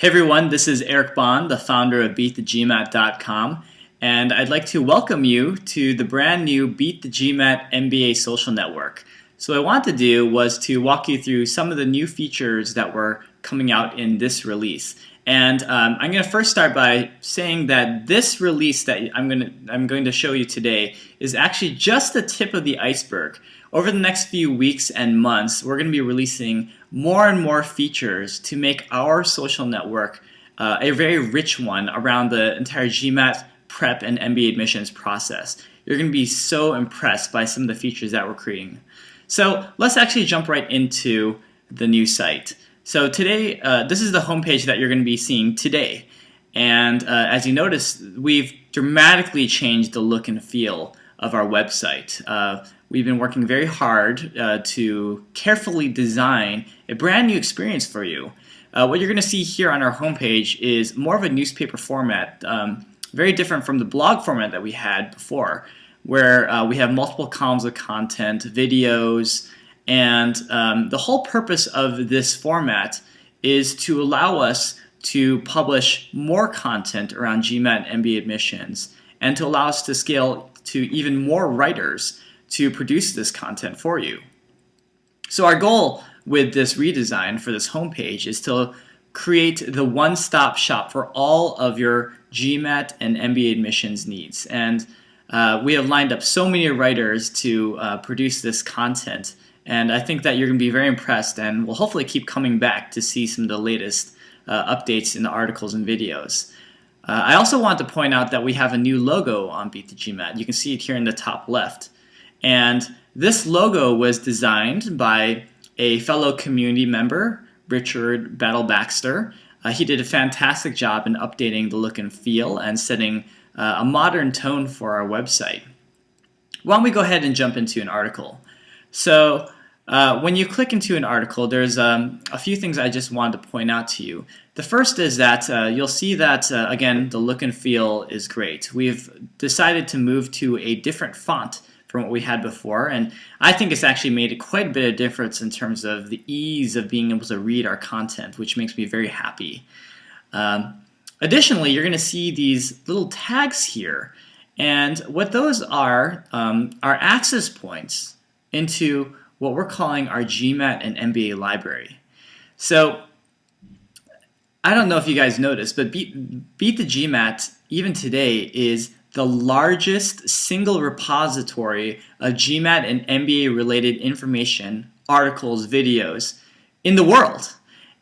Hey everyone, this is Eric Bahn, the founder of BeatTheGMAT.com, and I'd like to welcome you to the brand new Beat the GMAT MBA social network. So what I wanted to do was to walk you through some of the new features that were coming out in this release. And I'm going to first start by saying that this release that I'm going to show you today is actually just the tip of the iceberg. Over the next few weeks and months, we're going to be releasing more and more features to make our social network a very rich one around the entire GMAT prep and MBA admissions process. You're going to be so impressed by some of the features that we're creating. So let's actually jump right into the new site. So today, this is the homepage that you're going to be seeing today. And as you notice, we've dramatically changed the look and feel of our website. We've been working very hard to carefully design a brand new experience for you. What you're going to see here on our homepage is more of a newspaper format, very different from the blog format that we had before, where we have multiple columns of content, videos, and the whole purpose of this format is to allow us to publish more content around GMAT and MBA admissions and to allow us to scale to even more writers to produce this content for you. So our goal with this redesign for this homepage is to create the one-stop shop for all of your GMAT and MBA admissions needs. And we have lined up so many writers to produce this content, and I think that you're going to be very impressed and will hopefully keep coming back to see some of the latest updates in the articles and videos. I also want to point out that we have a new logo on Beat the GMAT. You can see it here in the top left. And this logo was designed by a fellow community member, Richard Battle Baxter. He did a fantastic job in updating the look and feel and setting a modern tone for our website. Why don't we go ahead and jump into an article? So when you click into an article, there's a few things I just wanted to point out to you. The first is that you'll see that, again, the look and feel is great. We've decided to move to a different font from what we had before, and I think it's actually made quite a bit of difference in terms of the ease of being able to read our content, which makes me very happy. Additionally, you're going to see these little tags here, and what those are access points into what we're calling our GMAT and MBA library. So I don't know if you guys noticed, but Beat the GMAT, even today, is the largest single repository of GMAT and MBA related information, articles, videos in the world.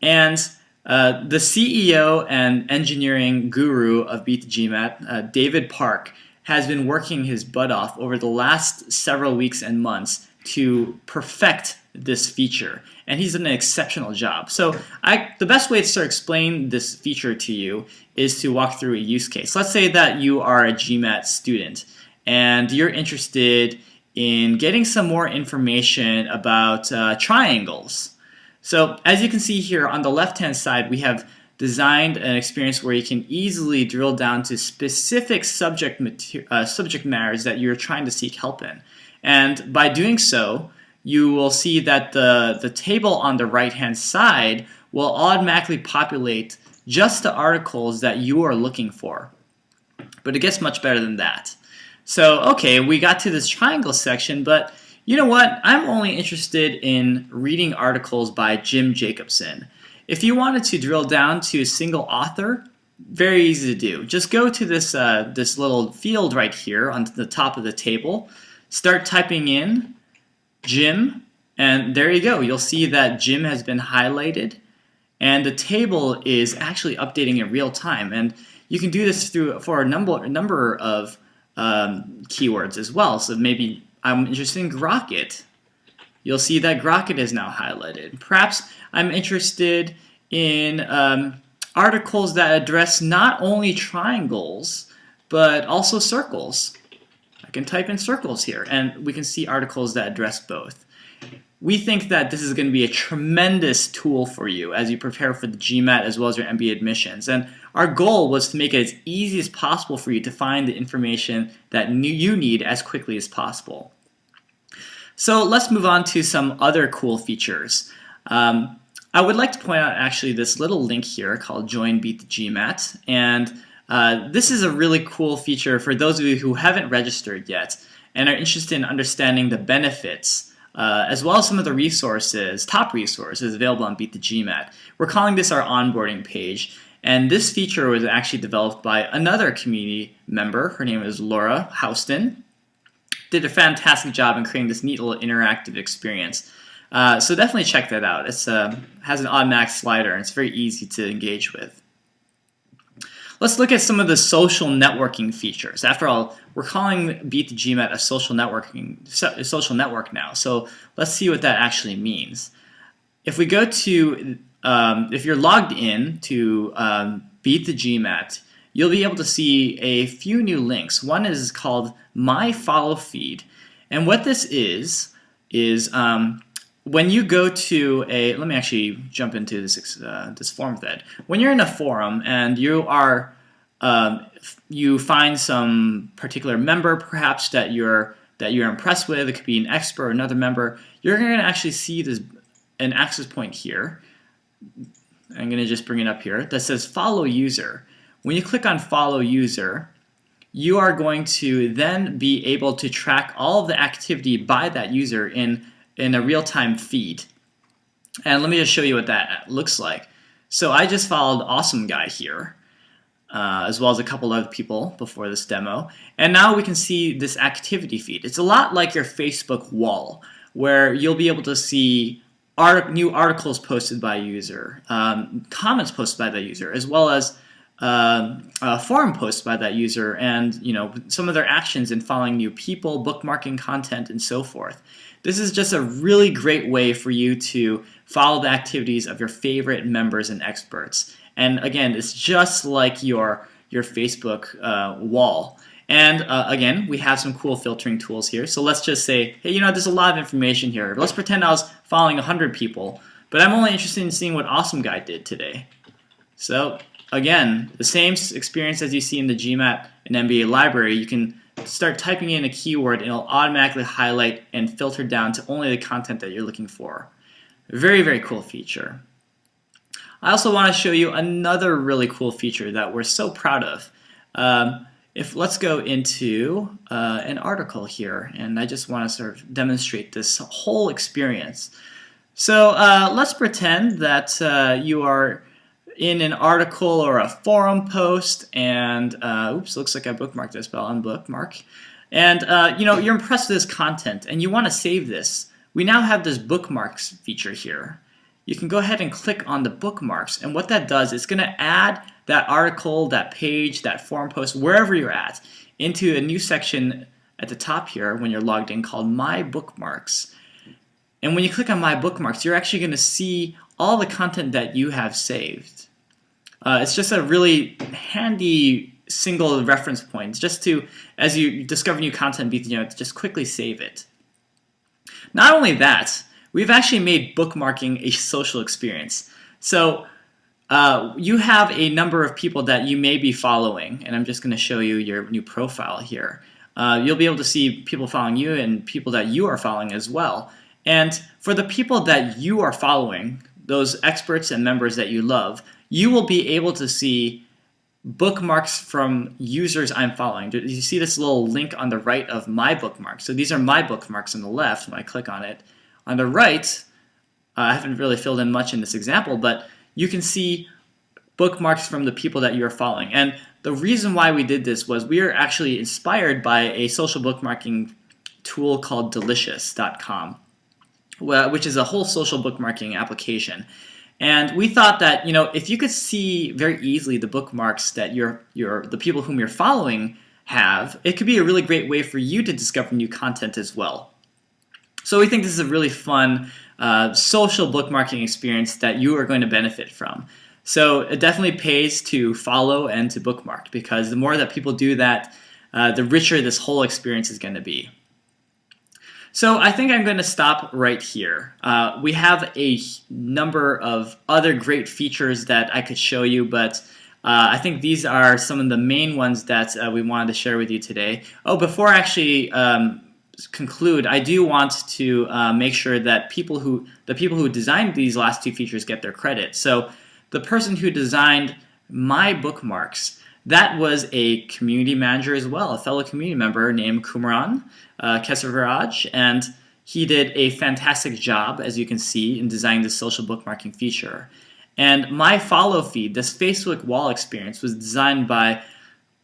And the CEO and engineering guru of Beat the GMAT, David Park, has been working his butt off over the last several weeks and months to perfect this feature, and he's done an exceptional job. So the best way to explain this feature to you is to walk through a use case. Let's say that you are a GMAT student and you're interested in getting some more information about triangles. So as you can see here on the left-hand side, we have designed an experience where you can easily drill down to specific subject matters that you're trying to seek help in. And by doing so, you will see that the table on the right-hand side will automatically populate just the articles that you are looking for. But it gets much better than that. So, okay, we got to this triangle section, but you know what? I'm only interested in reading articles by Jim Jacobson. If you wanted to drill down to a single author, very easy to do. Just go to this little field right here on the top of the table, start typing in Jim, and there you go. You'll see that Jim has been highlighted, and the table is actually updating in real time. And you can do this for a number of keywords as well. So maybe I'm interested in Grocket. You'll see that Grocket is now highlighted. Perhaps I'm interested in articles that address not only triangles, but also circles. I can type in circles here, and we can see articles that address both. We think that this is going to be a tremendous tool for you as you prepare for the GMAT as well as your MBA admissions. And our goal was to make it as easy as possible for you to find the information that you need as quickly as possible. So let's move on to some other cool features. I would like to point out actually this little link here called Join Beat the GMAT, and this is a really cool feature for those of you who haven't registered yet and are interested in understanding the benefits as well as some of the resources, top resources available on Beat the GMAT. We're calling this our onboarding page, and this feature was actually developed by another community member. Her name is Laura Houston. Did a fantastic job in creating this neat little interactive experience. So definitely check that out. It has an automatic slider and it's very easy to engage with. Let's look at some of the social networking features. After all, we're calling Beat the GMAT a social network now. So let's see what that actually means. If we go to, if you're logged in to Beat the GMAT, you'll be able to see a few new links. One is called My Follow Feed, and what this is when you go to a, let me actually jump into this forum thread. When you're in a forum and you are, you find some particular member perhaps that you're impressed with, it could be an expert or another member, you're going to actually see an access point here. I'm going to just bring it up here that says Follow User. When you click on Follow User, you are going to then be able to track all of the activity by that user in a real-time feed. And let me just show you what that looks like. So I just followed Awesome Guy here, as well as a couple other people before this demo. And now we can see this activity feed. It's a lot like your Facebook wall, where you'll be able to see new articles posted by a user, comments posted by that user, as well as forum posts by that user, and some of their actions in following new people, bookmarking content, and so forth. This is just a really great way for you to follow the activities of your favorite members and experts. And again, it's just like your Facebook wall. And again, we have some cool filtering tools here. So let's just say, hey, there's a lot of information here. Let's pretend I was following 100 people, but I'm only interested in seeing what Awesome Guy did today. So again, the same experience as you see in the GMAT and MBA library. You can start typing in a keyword and it'll automatically highlight and filter down to only the content that you're looking for. Very, very cool feature. I also want to show you another really cool feature that we're so proud of. Let's go into an article here, and I just want to sort of demonstrate this whole experience. So let's pretend that you are in an article or a forum post, and oops, looks like I bookmarked this, but I'll unbookmark. And you're impressed with this content, and you want to save this. We now have this bookmarks feature here. You can go ahead and click on the bookmarks, and what that does is it's going to add that article, that page, that forum post, wherever you're at, into a new section at the top here when you're logged in called My Bookmarks. And when you click on My Bookmarks, you're actually going to see all the content that you have saved. It's just a really handy single reference point, just to, as you discover new content, just quickly save it. Not only that, we've actually made bookmarking a social experience. So you have a number of people that you may be following, and I'm just going to show you your new profile here. You'll be able to see people following you and people that you are following as well. And for the people that you are following, those experts and members that you love, you will be able to see bookmarks from users I'm following. You see this little link on the right of My Bookmarks. So these are my bookmarks on the left when I click on it. On the right, I haven't really filled in much in this example, but you can see bookmarks from the people that you're following. And the reason why we did this was we are actually inspired by a social bookmarking tool called delicious.com, which is a whole social bookmarking application. And we thought that if you could see very easily the bookmarks that the people whom you're following have, it could be a really great way for you to discover new content as well. So we think this is a really fun social bookmarking experience that you are going to benefit from. So it definitely pays to follow and to bookmark, because the more that people do that, the richer this whole experience is going to be. So I think I'm going to stop right here. We have a number of other great features that I could show you, but I think these are some of the main ones that we wanted to share with you today. Oh, before I actually conclude, I do want to make sure that the people who designed these last two features get their credit. So the person who designed my bookmarks, that was a community manager as well, a fellow community member named Kumaran Kesavaraj, and he did a fantastic job, as you can see, in designing the social bookmarking feature. And my follow feed, this Facebook wall experience, was designed by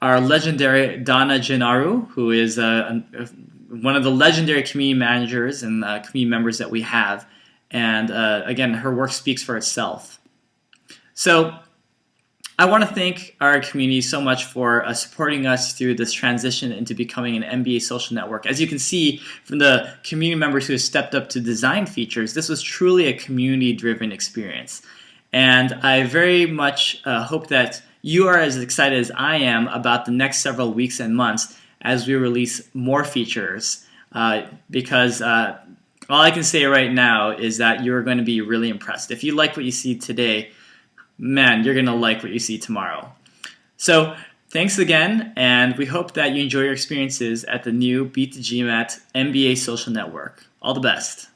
our legendary Donna Gennaro, who is one of the legendary community managers and community members that we have. And again, her work speaks for itself. So I want to thank our community so much for supporting us through this transition into becoming an MBA social network. As you can see from the community members who have stepped up to design features, this was truly a community-driven experience. And I very much hope that you are as excited as I am about the next several weeks and months as we release more features, because all I can say right now is that you're going to be really impressed. If you like what you see today, man, you're going to like what you see tomorrow. So thanks again, and we hope that you enjoy your experiences at the new Beat the GMAT MBA social network. All the best.